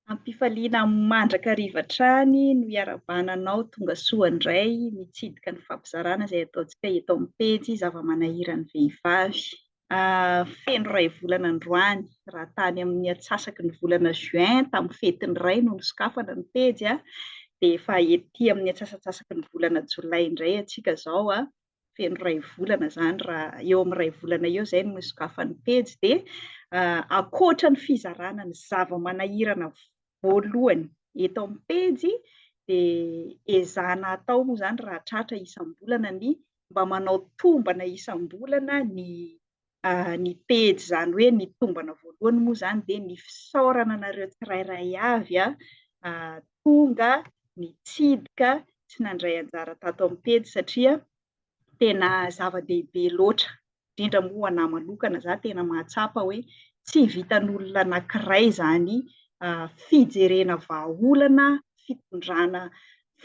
Ampifaliana mandraka trany no iarabananao tonga soa indray mitsidika ny fampizarana izay ataontsika eto amin'ny pejy zava-manahirana vehivavy. Feno iray volana androany raha tany amin'ny atsasaky ny volana juin tamin'ny fetin'ny iray no nosokafana ny pejy dia efa ety amin'ny atsasatsasaky ny volana jolay indray antsika izao feno iray volana izany raha eo amin'ny iray volana eo izay no nosokafan'ny pejy dia ankoatra ny fizarana ny zava-manahirana voalohany eto amin'ny pejy dia ezahana atao moa izany raha tratra isam-bolana ny mba manao tombana isam-bolana ny pejy izany hoe ny tombana voalohany moa izany dia ny fisaorana anareo tsirairay avy tonga nitsidika sy nandray anjara tato amin'ny pejy satria tena zava-dehibe loatra indrindra moa ho anahy manokana za tena mahatsapa hoe tsy vitan'olona anankiray izany fijerena vahaolana fitondrana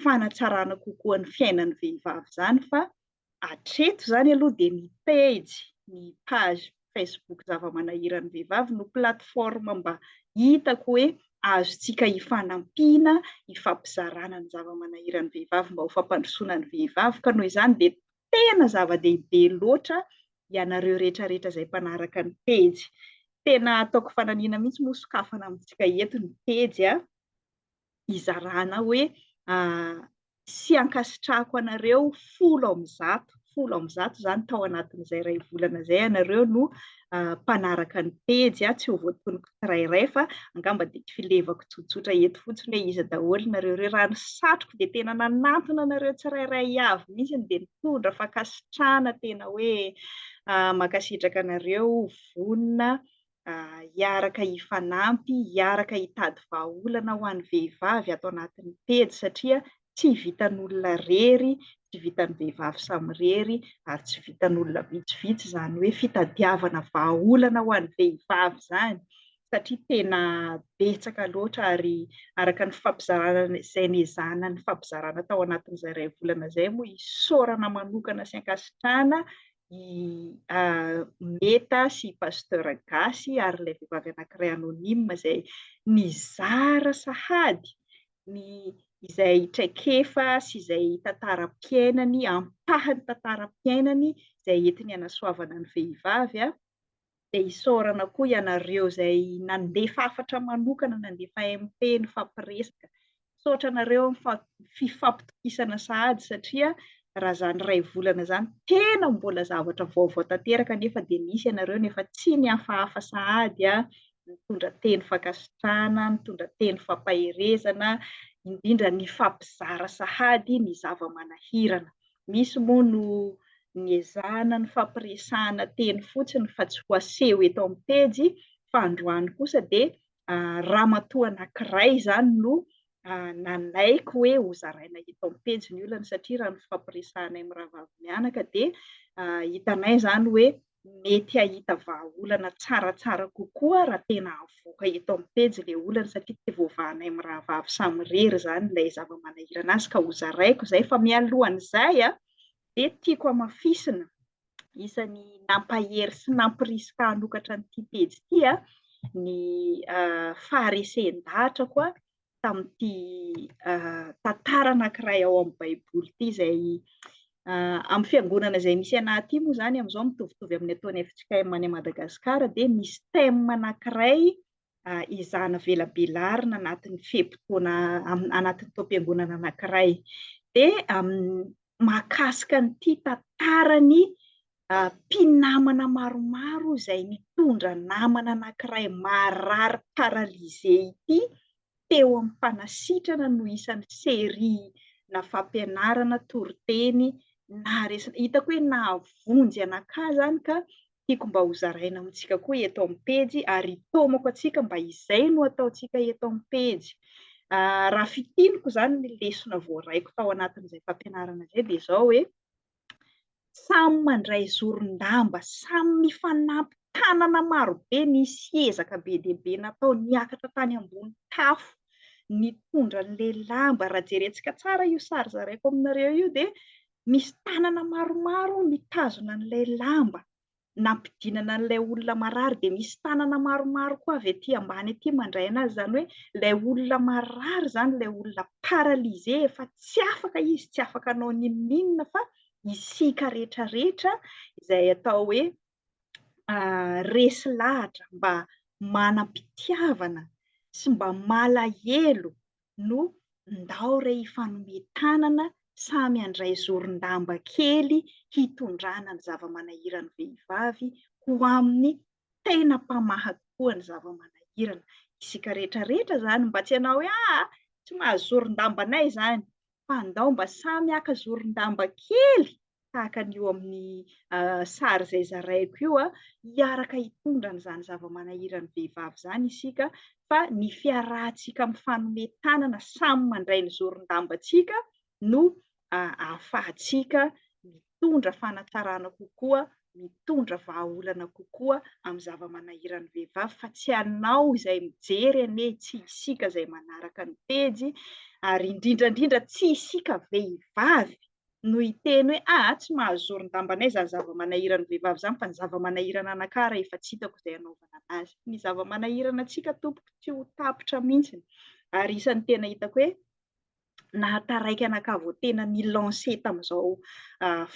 fanatsarana kokoa ny fiainan'ny vehivavy izany fa hatreto izany aloha dia ny pejy ny page Facebook zava-manahirana vehivavy no plateforme mba hitako hoe azontsika hifanampiana hifampizarana ny zava-manahirana vehivavy mba ho fampandrosoana ny vehivavy ka noho izany dia tena zava-dehibe loatra ianareo rehetrarehetra izay mpanaraka ny pejy. Tena ataoko fananiana mihitsy moa sokafana amintsika eto ny pejy izarana hoe sy ankasitrahako anareo 10 izany tao anatin'izay iray volana izay ianareo no mpanaraka ny pejy tsy ho voatonoko tsirairay fa angamba dia filevako tsotsotra eto fotsiny hoe iza daholo nareo ireo raha ny satroko dia tena nanantona anareo tsirairay avy mihitsy dia nitondra fankasitrahana tena hoe mankasitraka anareo vonona hiaraka hifanampy hiaraka hitady vahaolana ho an'ny vehivavy ato anatin'ny pejy satria tsy vitan'olona rery tsy vitan'ny vehivavy samy rery ary tsy vitan'olona vitsivitsy izany hoe fitadiavana vahaolana ho an'ny vehivavy izany satria tena betsaka loatra ary araka ny fampizarana izay niezahana ny fampizarana tao anatin'izay iray volana izay moa isaorana manokana sy ankasitrahana Meta sy pasteur gasy ary ilay vehivavy anankiray anonima izay nizara sahady izay traikefa sy izay tantaram-piainany ampahany tantaram-piainany izay entiny hanasoavana ny vehivavy dia isaorana koa ianareo izay nandefa hafatra manokana nandefa MP nifampiresaka misaotra anareo fifampitokisana sahady satria raha izany iray volana izany tena mbola zavatra vaovao tanteraka nefa dia nisy ianareo nefa tsy nihafahafa sahady nitondra teny fankasitrahana nitondra teny fampaherezana indrindra ny fampizara sahady ny zava-manahirana misy moa no niezahana ny fampiresahana teny fotsiny fa tsy ho aseho eto amin'ny pejy fa androany kosa dia ramatoa anankiray izany no nanaiko hoe ho zaraina eto amin'ny pejy ny olana satria raha ny fampiresahanay amin'ny rahavavy mianaka dia hitanay izany hoe mety hahita vahaolana tsaratsara kokoa raha tena avoaka eto amin'ny pejy ilay olana satria tsy voavahanay amin'ny rahavavy samy rery izany ilay zava-manahirana azy ka ho zaraiko izay fa mialohan'izay dia tiako hamafisina isan'ny nampahery sy nampirisika hanokatra an'ity pejy ity ny faharesen-dahatrako tamin'ity tantara anankiray ao amin'ny baiboly ity izay amin'ny fiangonana izay misy anahy ity moa izany amin'izao mitovitovy amin'ny ataonay fitsika any Madagasikara dia misy thème anankiray izahana velabelarina anatin'ny feim-potoana anatin'ny taom-piangonana anankiray dia mahakasika an'ity tantarany mpinamana maromaro izay nitondra namana anankiray marary paralysé ity teo amin'ny mpanasitrana no isan'ny sery na fampianarana toriteny hitako hoe nahavonjy anakahy izany ka tiako mba ho zaraina amintsika koa eto amin'ny pejy ary tomako atsika mba izay no ataontsika eto amin'ny pejy. Raha fitiniko izany ny lesona voaraiko tao anatin'izay fampianarana izay dia izao hoe samy mandray zoron-damba samy mifanampy tanana marobe nisy ezaka be dia be natao niakatra tany ambony tafo nitondra an'ilay lamba raha jerentsika tsara io sary zaraiko aminareo io dia misy tanana maromaro mitazona an'ilay lamba nampidinana an'ilay olona marary dia misy tanana maromaro koa avy aty ambany aty mandray anazy, zany hoe ilay olona marary zany, ilay olona paralysé efa tsy afaka izy, tsy afaka hanao n'inona fa isika rehetrarehetra izay atao hoe resy lahatra mba manam-pitiavana sy mba malahelo no ndao ray ifanometanana samy handray zoron-damba kely hitondrana ny zava-manahirana vehivavy ho amin'ny tena mpamaha tokoa ny zava-manahirana. Isika rehetrarehetra zany mba tsy hanao hoe tsy mahazo zoron-dambanay zany, fa andao mba samy haka zoron-damba kely tahaka an'io amin'ny sary izay zaraiko io hiaraka hitondra an'izany zava-manahirana vehivavy zany isika, fa ny fiarahantsika mifanometanana samy mandray ny zoron-dambantsika no ahafahantsika mitondra fanatsarana kokoa, mitondra vahaolana kokoa amin'ny zava-manahirana vehivavy, fa tsy anao izay mijery anie, tsy isika izay manaraka ny pejy, ary indrindra indrindra tsy isika vehivavy no hiteny hoe tsy mahazo zoron-dambanay zany zava-manahirana vehivavy zany, fa ny zava-manahirana anakara efa tsy hitako izay anaovana anazy. Ny zava-manahirana antsika tompoko tsy ho tapitra mihitsy. Ary isan'ny tena hitako hoe nahataraiky anakahy vao tena nilancé tamin'izao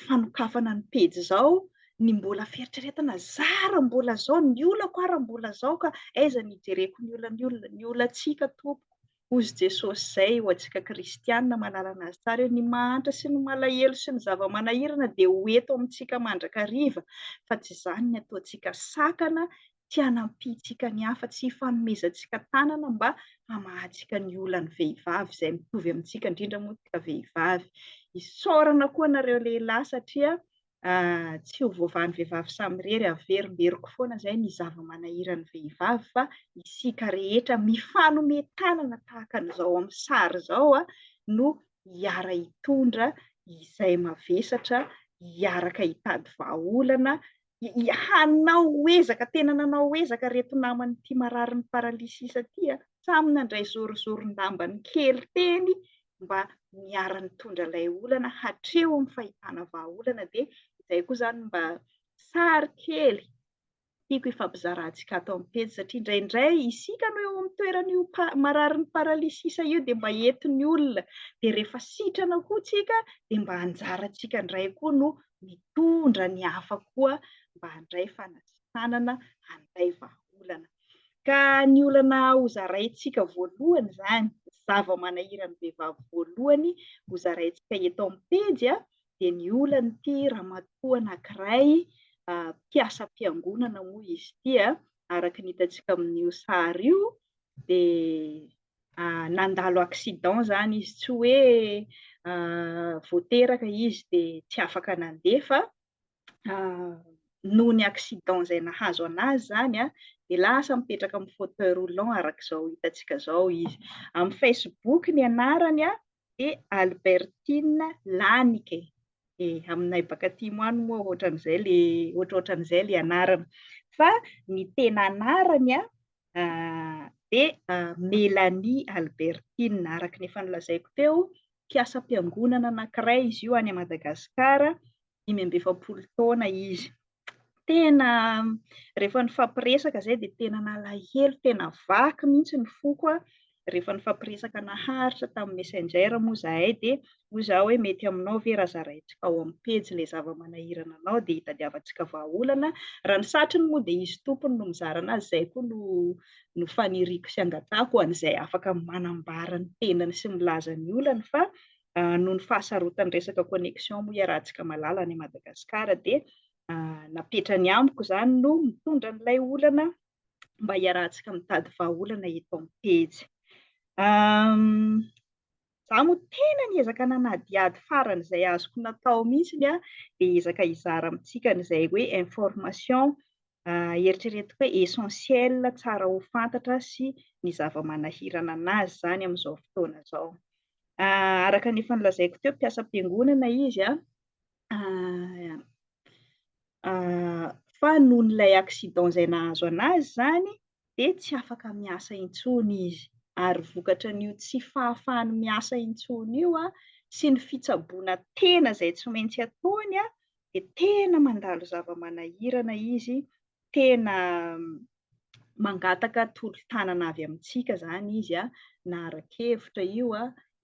fanokafana ny pejy izao, ny mbola fieritreretana zara mbola zao ny olako ary mbola zao ka aiza ny hijereko ny olantsika tompoko. Hozy Jesosy zay ho antsika kristianina manala anazy tsara hoe ny mahantra sy ny malahelo sy ny zava-manahirana dia ho eto amintsika mandrakariva, fa tsy izany ny ataontsika sakana tsy hanampintsika ny hafa, tsy hifanomezantsika tanana mba hamahantsika ny olan'ny vehivavy izay mitovy amintsika, indrindra moa tsika vehivavy. Isaorana koa nareo lehilahy satria tsy ho voavahan'ny vehivavy samy rery, averimberiko foana izay ny zava-manahirana vehivavy, fa isika rehetra mifanometanana tahaka an'izao amin'ny sary izao no hiara hitondra izay mavesatra, hiaraka hitady vahaolana, hanao ezaka, tena nanao ezaka reto namany ity marary ny paralysisa ity samy nandray zorozoron-dambany kely teny mba miara nitondra ilay olana hatreo amin'ny fahitana vahaolana. Dia izay koa zany mba sary kely tiako ifampizarantsika ato amin'ny pejy, satria indraindray isika no eo amin'ny toeran'io marary ny paralysisa io dia mba entin'ny olona, dia rehefa sitrana koa tsika dia mba anjarantsika indray koa no mitondra ny hafa koa mba handray fanatsanana, handray vahaolana. Ka ny olana hozaraintsika voalohany zany, zava-manahirana vehivavy voalohany hozaraintsika eto amin'ny pejy dia ny olana ity ramatoa anankiray mpiasa-piangonana moa izy ity araka ny hitantsika amin'io sary io, dia nandalo accident zany izy, tsy hoe voateraka izy dia tsy afaka nandeha, fa noho ny accident izay nahazo anazy zany dia lasa mipetraka amin'ny fauteuil roulant araka izao hitantsika izao izy. Amin'ny Facebook ny anarany dia Albertine Lanike. Aminay baka aty moa moa ohatran'izay ilay anarana, fa ny tena anarany dia Mélanie Albertine. Araka ny efa nolazaiko teo, mpiasa-piangonana anankiray izy io any Madagasikara, 27 taona izy. Tena rehefa nifampiresaka zay dia tena nalahelo, tena vaky mihitsy ny foko rehefa nifampiresaka naharitra tamin'ny messenger moa zahay, dia hoy izaho hoe mety aminao ve raha zaraintsika ao amin'ny pejy ilay zava-manahirana anao dia hitadiavantsika vahaolana. Raha ny satriny moa dia izy tompony no mizara anazy, izay koa no faniriako sy angatahako an'izay afaka manambara ny tenany sy milaza ny olana, fa noho ny fahasarotany resaka connexion moa iarahantsika malala any Madagasikara dia napetrany amiko zany no mitondra an'ilay olana mba hiarahantsika mitady vahaolana eto amin'ny pejy. Zaho moa tena niezaka nanadiady farany izay azoko natao mihitsy dia ezaka hizara amintsika n'izay hoe information eritreretiko hoe essentiel tsara ho fantatra sy ny zava-manahirana anazy zany amin'izao fotoana izao. Araka ny efa nolazaiko teo, mpiasa-piangonana izy fa noho n'ilay accident izay nahazo anazy zany dia tsy afaka miasa intsony izy, ary vokatra an'io tsy fahafahany miasa intsony io sy ny fitsaboana tena izay tsy maintsy ataony dia tena mandalo zava-manahirana izy, tena mangataka tolo-tanana avy amintsika zany izy na aran-kevitra io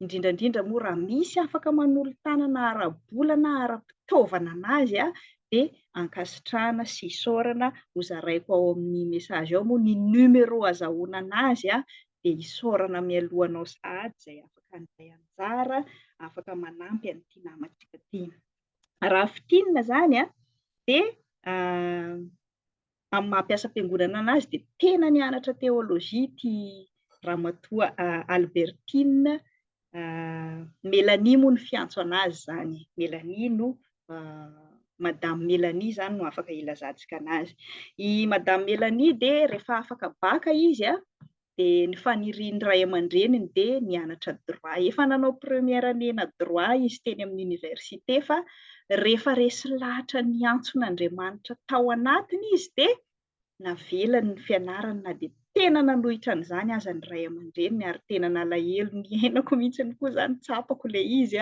indrindrandrindra moa raha misy afaka manolo-tanana ara-bola na ara-pitaovana anazy dia ankasitrahana sy isaorana hozaraiko ao amin'ny mesazy ao moa ny numero azahoana anazy dia isaorana mialohanao sahady izay afaka handray anjara, afaka manampy an'ity namantsika ity. Raha fitinina zany dia amin'ny maha-mpiasa-piangonana anazy dia tena nianatra teôlôjia ity ramatoa Albertine Mélanie moa ny fiantso anazy zany. Mélanie no Madame Mélanie zany no afaka ilazantsika anazy. I Madame Mélanie dia rehefa afaka baka izy dia ny fanirian'ny ray aman-dreniny dia nianatra droit. Efa nanao première année-na droit izy teny amin'ny université fa rehefa resy lahatra niantson'Andriamanitra tao anatiny izy dia navelany ny fianarana na dia tena nanohitra an'izany aza ny ray aman-dreniny ary tena nalahelo ny ainako mihitsiny koa zany tsapako ilay izy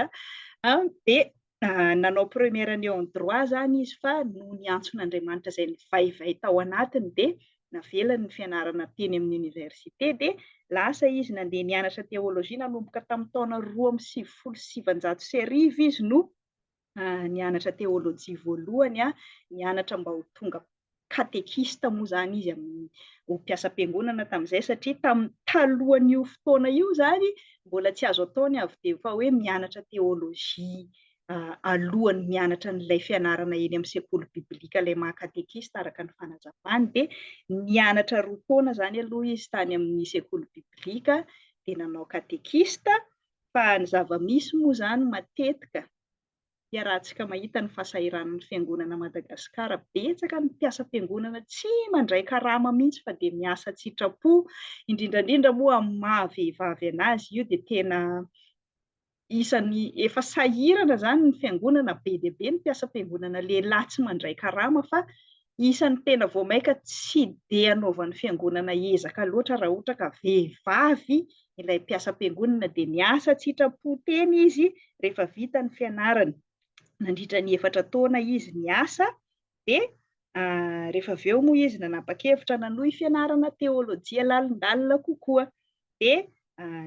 dia nanao première année en droit zany izy fa no niantson'Andriamanitra izay nivaivay tao anatiny dia navelany ny fianarana teny amin'ny université dia lasa izy nandeha nianatra teôlôjia nanomboka tamin'ny taona 2017 izy no nianatra teôlôjia voalohany nianatra mba ho tonga katekista moa zany izy ho mpiasa-piangonana tamin'izay satria talohan'io fotoana io zany mbola tsy azo atao ny avy dia fa hoe mianatra teôlôjia alohan'ny mianatra n'ilay fianarana eny amin'ny sekoly biblika ilay maha-katekista araka ny fanazavany dia nianatra 2 taona zany aloha izy tany amin'ny sekoly biblika dia nanao katekista fa ny zava-misy moa zany matetika rahantsika mahita ny fahasahiran'ny fiangonana Madagasikara betsaka ny mpiasa-piangonana tsy mandray karama mihitsy fa dia miasa tsitrapo indrindrandrindra moa amin'ny maha-vehivavy anazy io dia tena isan'ny efa sahirana zany ny fiangonana be dia be ny mpiasa-piangonana lehilahy tsy mandray karama fa isan'ny tena vao maika tsy dia hanaovan'ny fiangonana ezaka loatra raha ohatra ka vehivavy ilay mpiasa-piangonana dia niasa tsitrapo teny izy rehefa vita ny fianarany. Nandritra ny 4 taona izy niasa dia rehefa avy eo moa izy nanapa-kevitra nanohy fianarana teôlôjia lalindalina kokoa dia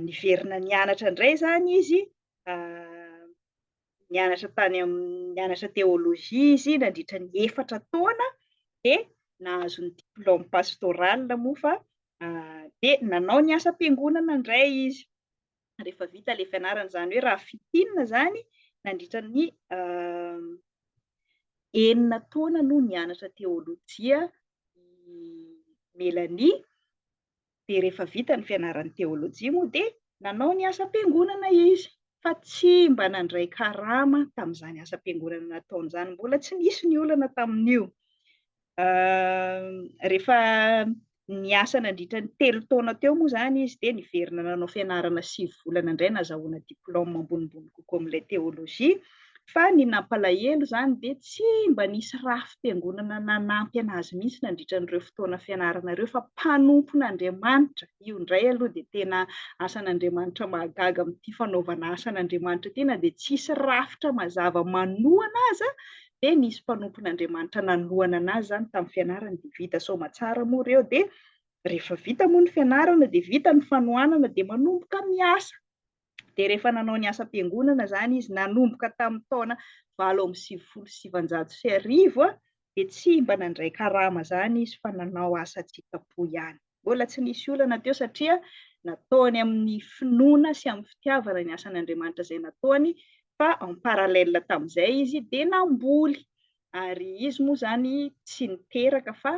niverina nianatra indray zany izy nianatra teôlôjia izy nandritra ny 4 taona dia nahazo ny diplôme pastoral moa fa dia nanao ny asa-piangonana indray izy rehefa vita ilay fianarana zany hoe raha fitinina zany nandritra ny 9 taona no nianatra teôlôjia Mélanie dia rehefa vita ny fianarany teôlôjia moa dia nanao ny asa-piangonana izy fa tsy mba nandray karama tamin'izany asa-piangonana nataony izany, mbola tsy nisy ny olana tamin'io. Rehefa niasa nandritra ny 3 taona teo moa zany izy dia niverina nanao fianarana 9 volana indray nahazoana diplôma ambonimbony kokoa amin'ilay teôlôjia fa ny nampalahelo zany dia tsy mba nisy rafim-piangonana nanampy anazy mihitsy nandritra n'ireo fotoana fianarana ireo fa mpanompon'Andriamanitra io indray aloha dia tena asan'Andriamanitra mahagaga amin'ity fanaovana asan'Andriamanitra ity na dia tsisy rafitra mazava manohana azy dia nisy mpanompon'Andriamanitra nanohana anazy zany tamin'ny fianarana dia vita soamantsara moa ireo dia rehefa vita moa ny fianarana dia vita ny fanohanana dia manomboka miasa. Dia rehefa nanao ny asa-piangonana zany izy nanomboka tamin'ny taona 1979 dia tsy mba nandray karama zany izy fa nanao asa tsikapo ihany. Mbola tsy nisy olana teo satria nataony amin'ny finoana sy amin'ny fitiavana ny asan'Andriamanitra izay nataony fa en parallèle tamin'izay izy dia namboly ary izy moa zany tsy niteraka fa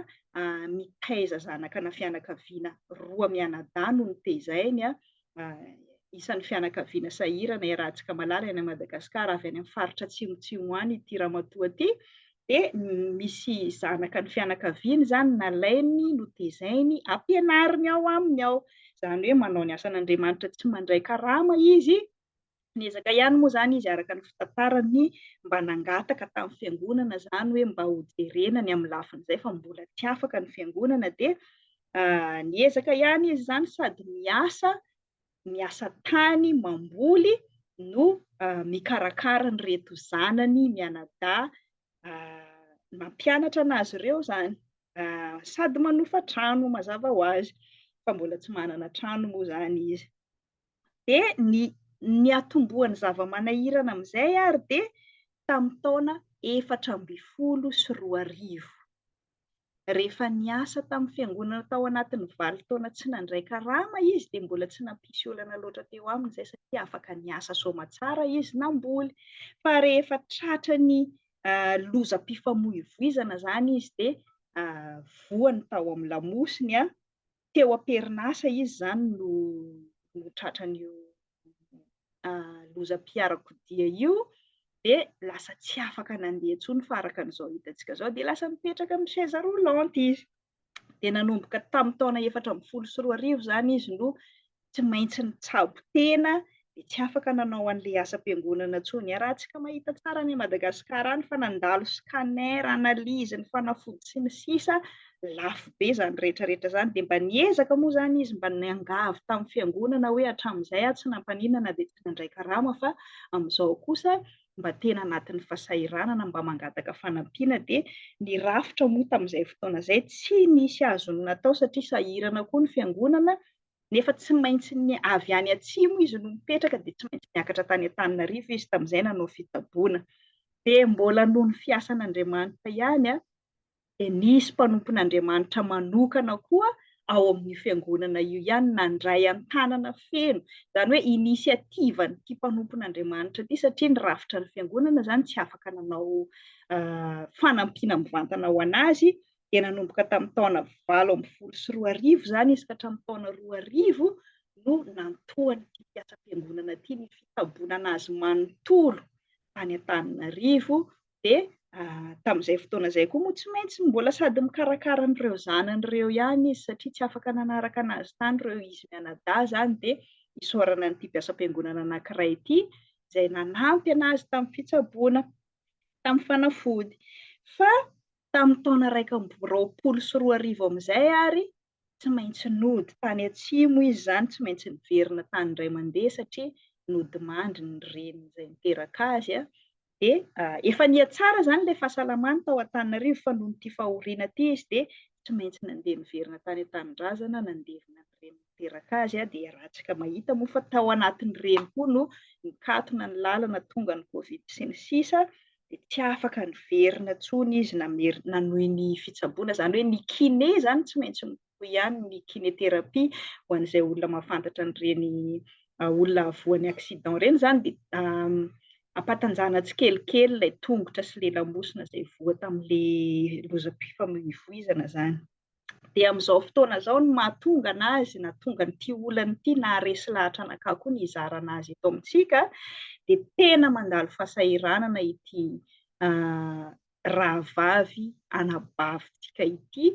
mitaiza zanakana fianakaviana 2 mianadahy no nitezahiny isan'ny fianakaviana sahirana iarahantsika malala any Madagasikara avy any amin'ny faritra atsimotsimo any ity ramatoa ity dia misy zanaka ny fianakaviany zany nalainy notezainy ampianariny ao aminy ao zany hoe manao ny asan'Andriamanitra tsy mandray karama izy niezaka ihany moa zany izy araka ny fitantarany mba nangataka tamin'ny fiangonana zany hoe mba ho jerenany amin'ny lafin'izay fa mbola tsy afaka ny fiangonana dia niezaka ihany izy zany sady miasa tany mamboly no mikarakara ny reto zanany mianadahy mampianatra anazy ireo zany. Sady manofa trano mazava ho azy, fa mbola tsy manana trano moa zany izy. De ny atombohan'ny zava-manahirana am'zay ary de tamin'ny taona 2014. Rehefa niasa tamin'ny fiangonana tao anatin'ny 8 taona tsy nandray karama izy de mbola tsy nampisy olana loatra teo aminy zay satria afaka niasa soamantsara izy namboly. Fa rehefa tratran'ny lozam-pifamoivoizana zany izy de voany tao amin'ny lamosiny teo am-perinasa izy zany no tratran'io lozam-piarakodia io de lasa tsy afaka nandeha intsony fa araka an'izao hitantsika zao de lasa mipetraka amin'ny chaise roulante izy. De nanomboka tamin'ny taona 2014 zany izy no tsy maintsy nitsabo tena de tsy afaka nanao an'le asam-piangonana intsony. Raha antsika mahita tsara any Madagasikara any fa nandalo scanner, analyse, ny fanafody sy ny sisa, lafo be zany rehetrarehetra zany de mba niezaka moa zany izy mba niangavy tamin'ny fiangonana hoe hatramin'izay tsy nampaninana de tsy nandray karama fa am'izao kosa mba tena anatin'ny fahasahiranana mba mangataka fanampiana de nirafitra moa tamin'izay fotoana zay tsy nisy azony natao satria sahirana koa ny fiangonana nefa tsy maintsy avy any atsimo izy no mipetraka de tsy maintsy miakatra tany Antananarivo izy tamin'izay nanao fitsaboana. De mbola noho ny fiasan'Andriamanitra ihany de nisy mpanompon'Andriamanitra manokana koa ao amin'ny fiangonana io ihany nandray an-tanana feno zany hoe inisiativan'ity mpanompon'Andriamanitra ity satria nirafitra ny fiangonana zany tsy afaka nanao fanampiana mivantana ho anazy de nanomboka tamin'ny taona 2014 zany izy ka hatramin'ny taona 2000 no nantoany ity fiasam-piangonana ity ny fitsaboana anazy manontolo tany Antananarivo de tamin'izay fotoana zay koa moa tsy maintsy mbola sady mikarakara an'ireo zanan'ireo ihany izy satria tsy afaka nanaraka anazy tany ireo izy mianadahy zany de isaorana an'ity mpiasam-piangonana anankiray ity izay nanampy anazy tamin'ny fitsaboana tamin'ny fanafody. Fa tamin'ny taona 2012 am'izay ary tsy maintsy nody tany atsimo izy zany, tsy maintsy niverina tany iray mandeha satria nodimandry ny reniny izay niteraka azy de efa nihatsara zany le fahasalamany tao Antananarivo fa nohon'ity fahoriana ity izy de tsy maintsy nandeha niverina tany an-tanindrazana nandevina ny reniny niteraka azy de rahantsika mahita moa fa tao anatin'ny reny koa no nikatona ny lalana tonga ny Covid sy ny sisa de tsy afaka niverina intsony izy nanohy ny fitsaboana zany hoe ny kiné zany tsy maintsy mitohy ihany ny kinéthérapie ho an'izay olona mahafantatra an'ireny olona voan'ny accident reny zany de ampatanjahana tsikelikely ilay tongotra sy le lamosina izay voa tamin'le lozam-pifamoivoizana zany. De amin'izao fotoana izao no mahatonga anazy nahatonga n'ity olana ity naharesy lahatra anakah koa ny hizara anazy eto amintsika de tena mandalo fahasahiranana ity rahavavy anabavintsika ity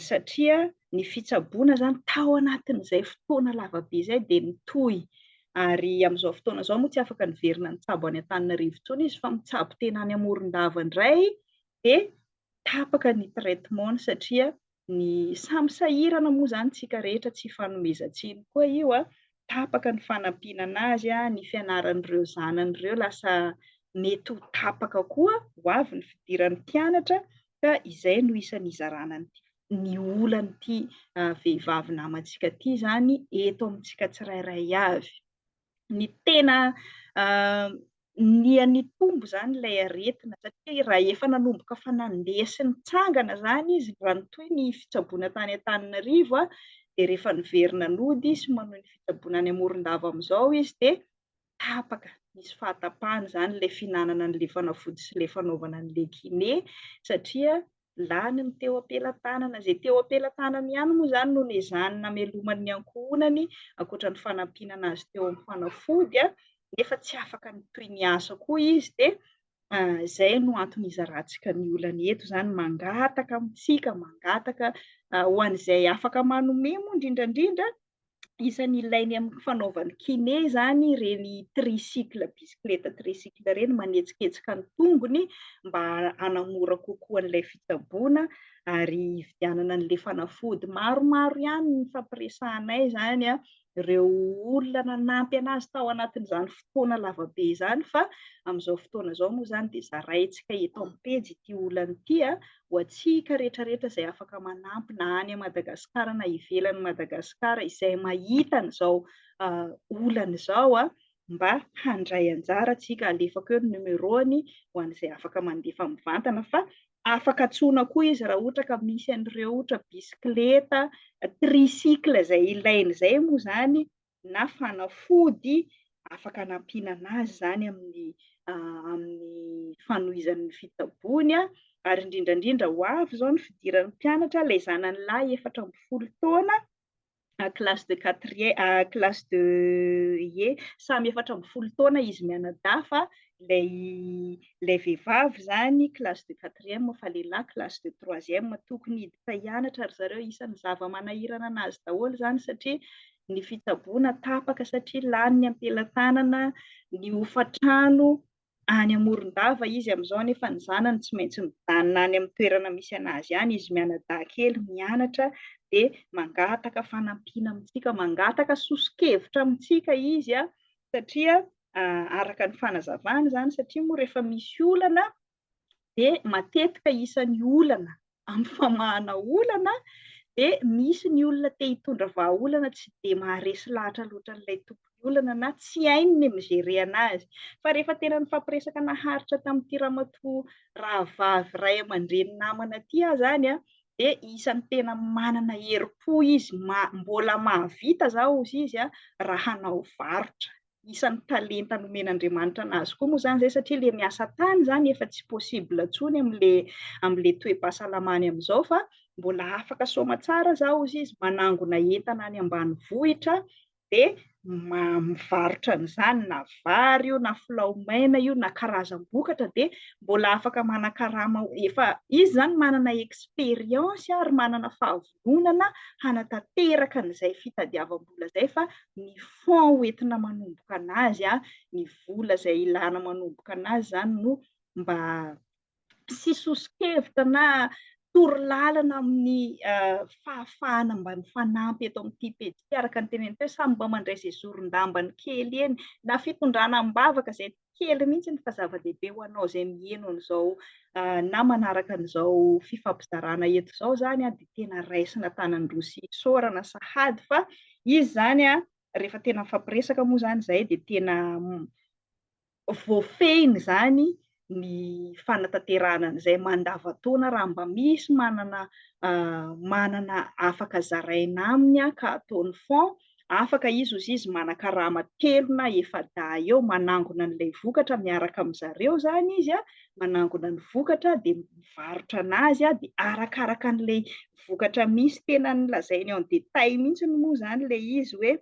satria ny fitsaboana zany tao anatin'izay fotoana lavabe izay de nitohy. Ary amin'izao fotoana izao moa tsy afaka niverina nitsabo any Antananarivo intsony izy fa mitsabo tena any Morondava indray de tapaka ny traitement satria ny samy sahirana moa zany tsika rehetra tsy hifanomezan-tsiny koa io tapaka ny fanampiana anazy ny fianaran'ireo zanan'ireo lasa mety ho tapaka koa ho avy ny fidiran'ny mpianatra ka izay no isan'ny hizarana ny olan'ity vehivavy namantsika ity zany eto amintsika tsirairay avy. Ny tena nian'ny tombo zany ilay aretina satria raha efa nanomboka fa nandeha sy nitsangana zany izy raha nitohy ny fitsaboana tany Antananarivo de rehefa niverina nody sy manohy ny fitsaboana any Morondava amin'izao izy de tapaka nisy fahatapahana zany ilay fihinanana an'ilay fanafody sy ilay fanaovana an'ilay kiné satria lany ny teo am-pelantanana izay teo am-pelantanana ihany moa zany no niezahany namelomany ankohonany ankoatra ny fanampiana anazy teo amin'ny fanafody nefa tsy afaka nitohy ny asa koa izy de izay no antony hizarantsika ny olana eto zany mangataka amintsika mangataka ho an'izay afaka manome moa indrindrandrindra isan'ny ilainy amin'ny fanaovany kiné zany reny tricycle bisikileta tricycle reny manetsiketsika ny tongony mba hanamora kokoa an'ilay fitsaboana ary vidianana an'ilay fanafody maromaro ihany ny fampiresahanay zany ireo olona nanampy anazy tao anatin'izany fotoana lavabe izany, fa amin'izao fotoana izao moa izany dia zaraintsika eto amin'ny pejy ity olana ity ho antsika rehetrarehetra izay afaka manampy na any Madagasikara na ivelan'i Madagasikara izay mahita an'izao olana izao mba handray anjara antsika. Alefako eo ny numéroany ho an'izay afaka mandefa mivantana, fa afaka antsoina koa izy raha ohatra ka misy an'ireo ohatra bisikileta, tricycle izay ilainy izay moa izany, na fanafody, afaka hanampiana anazy izany amin'ny fanohizan'ny fitsaboany. Ary indrindra indrindra ho avy izao ny fidiran'ny mpianatra, ilay zanany lahy 14 taona, classe de 4e, classe de samy 14 taona izy mianadahy, fa ilay vehivavy izany classe de 4e fa lehilahy classe de 3e tokony hiditra hianatra ary zareo isan'ny zava-manahirana anazy daholo izany, satria ny fitsaboana tapaka satria lany ny ampelantanana, ny hofa-trano any Morondava izy amin'izao, nefa ny zanany tsy maintsy mijanona any amin'ny toerana misy anazy any, izy mianadahy kely mianatra dia mangataka fanampiana amintsika, mangataka soso-kevitra amintsika izy satria araka ny fanazavany izany, satria moa rehefa misy olana dia matetika isan'ny olana amin'ny famahana olana dia misy ny olona te hitondra vahaolana tsy dia maharesy lahatra loatra n'ilay tompony olana na tsy hainy ny mijery anazy. Fa rehefa tena nifampiresaka naharitra tamin'ity ramatoa rahavavy ray aman-dreny namana ity zany dia isan'ny tena manana herim-po izy, mbola mahavita zao izy raha hanao varotra. Isan'ny talenta nomen'Andriamanitra anazy koa moa izany izay, satria ilay miasa tany izany efa tsy possible intsony amin'ilay toe-pahasalamany amin'izao, fa mbola afaka soma tsara zao izy manangona entana any ambanivohitra dia mivarotra an'izany, na vary io, na filao maina io, na karazam-bokatra, dia mbola afaka manan-karama. Efa izy izany manana expérience ary manana fahavonona hanatanteraka an'izay fitadiavam-bola izay, fa ny fond hoentina manomboka anazy, ny vola izay ilana manomboka anazy izany no mba sy soso-kevitra na toro-lalana amin'ny fahafahana mba mifanampy eto amin'ity pejy araka ny teneniny teo, samy mba mandray izay zoron-dambany kely eny na fitondrana am-bavaka izay kely mihitsy fa zava-dehibe ho anao izay mihaino an'izao na manaraka an'izao fifampizarana eto izao izany dia tena raisina tanandroa sy isaorana sahady, fa izy izany rehefa tena mifampiresaka moa izany izay dia tena voafehiny izany ny fanatanterahana an'izay mandavan-taona, raha mba misy manana afaka zaraina aminy ka ataony fond, afaka izy hozy izy manan-karama telo na efadaha eo manangona an'ilay vokatra miaraka amin'izareo izany izy manangona ny vokatra dia mivarotra anazy dia arakaraka an'ilay vokatra misy tena nilazainy en détail mihitsy moa izany ilay izy hoe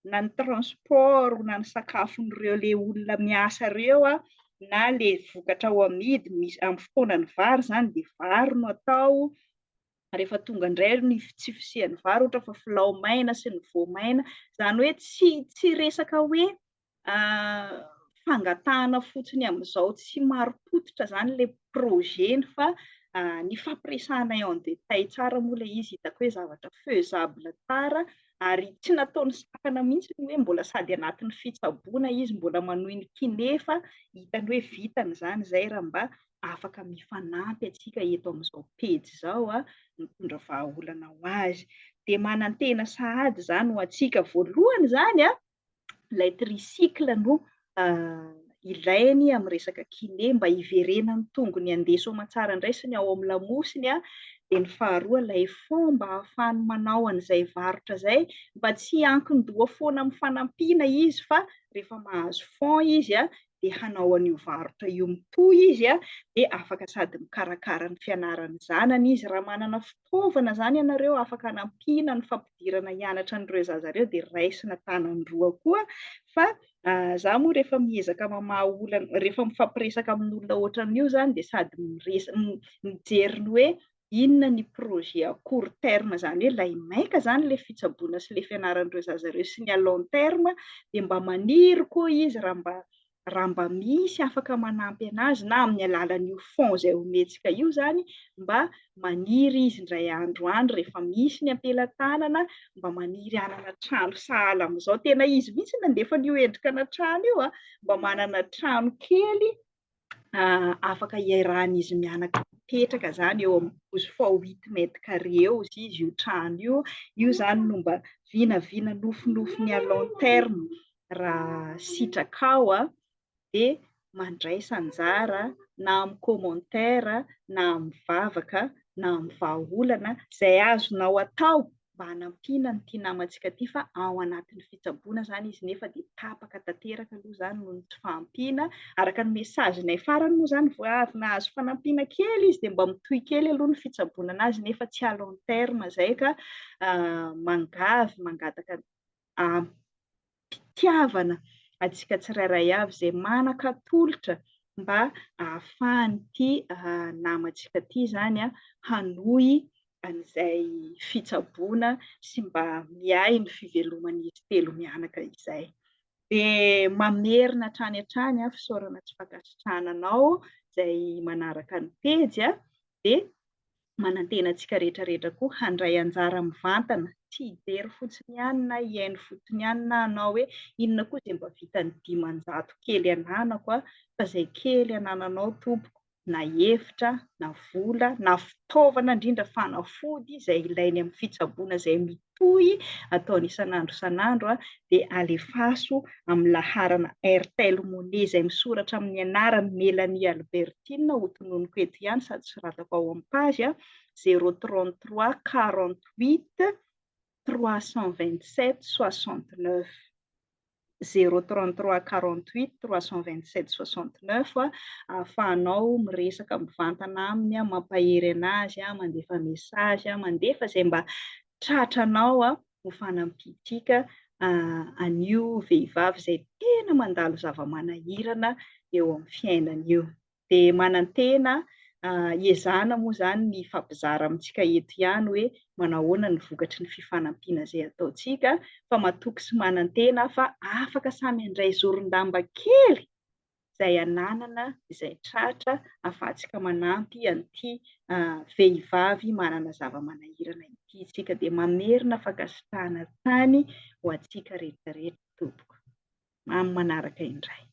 na ny transport na ny sakafon'ireo ilay olona miasa ireo na ilay vokatra ho amidy misy amin'ny fotoanany vary izany dia vary no atao. Rehefa tonga indray ny tsy fisian'ny vary, ohatra fa filao maina sy ny voamaina, izany hoe tsy resaka hoe fangatahana fotsiny amin'izao tsy maro-potitra izany ilay projeny, fa ny fampiresahana en détail tsara moa ilay izy, hitako hoe zavatra faisable tsara ary tsy nataony sakana mihitsy ny hoe mbola sady anatin'ny fitsaboana izy, mbola manohy ny kiné, fa hitany hoe vitany izany izay raha mba afaka mifanampy antsika eto amin'izao pejy izao mitondra vahaolana ho azy. Dia manan-tena sahady izany ho antsika voalohany izany ilay tricycle no ilainy amin'ny resaka kiné mba hiverenany tongony handeha soma tsara indray sy ny ao amin'ny lamosiny dia ny faharoa ilay fond mba ahafahany manao an'izay varotra izay, mba tsy ankin-doha foana amin'ny fanampiana izy, fa rehefa mahazo fond izy dia hanao an'io varotra io mitohy izy dia afaka sady mikarakara ny fianarany zanany izy. Raha manana fitaovana izany ianareo afaka hanampiana ny fampidirana hianatra an'ireo zazareo dia raisina tanandroa koa, fa izaho moa rehefa miezaka mamaha olana, rehefa mifampiresaka amin'olona ohatran'io izany dia sady mijery ny hoe inona ny projet à court terme, izany hoe ilay maika izany ilay fitsaboana sy ilay fianaran'ireo zazareo, sy ny à long terme dia mba maniry koa izy raha mba raha mba misy afaka manampy anazy na amin'ny alalan'io fond zay ometsika io zany mba maniry izy indray andro rehefa misy ny ampelatanana mba maniry hanana trano sahala am'izao. Tena izy mihitsy nandefa an'io endrikana trano io mba manana trano kely afaka iarahan'izy mianaka mipetraka zany eo amin'ny 12 m² eo izy io trano io. Io zany no mba vinavina nofinofiny à long terme raha sitraka ao de mandraisa anjara na amin'ny commentaire na amin'ny vavaka na amin'ny vahaolana zay azonao atao mba hanampiana an'ity namantsika ty fa ao anatin'ny fitsaboana zany izy nefa de tapaka tanteraka aloha zany noho ny tsy fahampiana. Araka ny mesazinay farany moa zany vao avy nahazo fanampiana kely izy de mba mitohy kely aloha ny fitsaboana anazy nefa tsy à long terme zay ka mangavy mangataka mpitiavana antsika tsirairay avy zay manan-katolotra mba ahafahan'ity namantsika ty zany hanohy an'izay fitsaboana sy mba miay ny fiveloman'izy telo mianaka izay. De mamerina hatrany hatrany fisaorana tsy fankasitrananao zay manaraka ny pejy de manantena antsika rehetrarehetra koa handray anjara mivantana, tsy hijery fotsiny ihany na hiaino fotsiny ihany na anao hoe inona koa zay mba vitany 500 kely ananako fa zay kely anananao tompoko na hevitra na vola na fitaovana indrindra fanafody zay ilainy amin'ny fitsaboana zay mitohy ataony isan'andro de alefaso amin'ny laharana Airtel Money zay misoratra amin'ny anarany Mélanie Albertine ho tononoko eto ihany sady soratako ao amin'ny page 033 48 327 69 033 48 327 69 ahafahanao miresaka mivantana aminy mampahery anazy mandefa mesazy mandefa zay mba tratranao ho fanampitsika an'io vehivavy zay tena mandalo zava-manahirana eo amin'ny fiainana io. De manantena iezana moa zany ny fampizara amintsika eto ihany hoe manao ahoana ny vokatry ny fifanampiana zay ataontsika fa matoky sy manantena fa afaka samy handray zoron-damba kely zay ananana izay tratra ahafahantsika manampy an'ity vehivavy manana zava-manahirana ity. Tsika de mamerina fankasitrahana tany ho antsika rehetrarehetra tompoko amin'ny manaraka indray.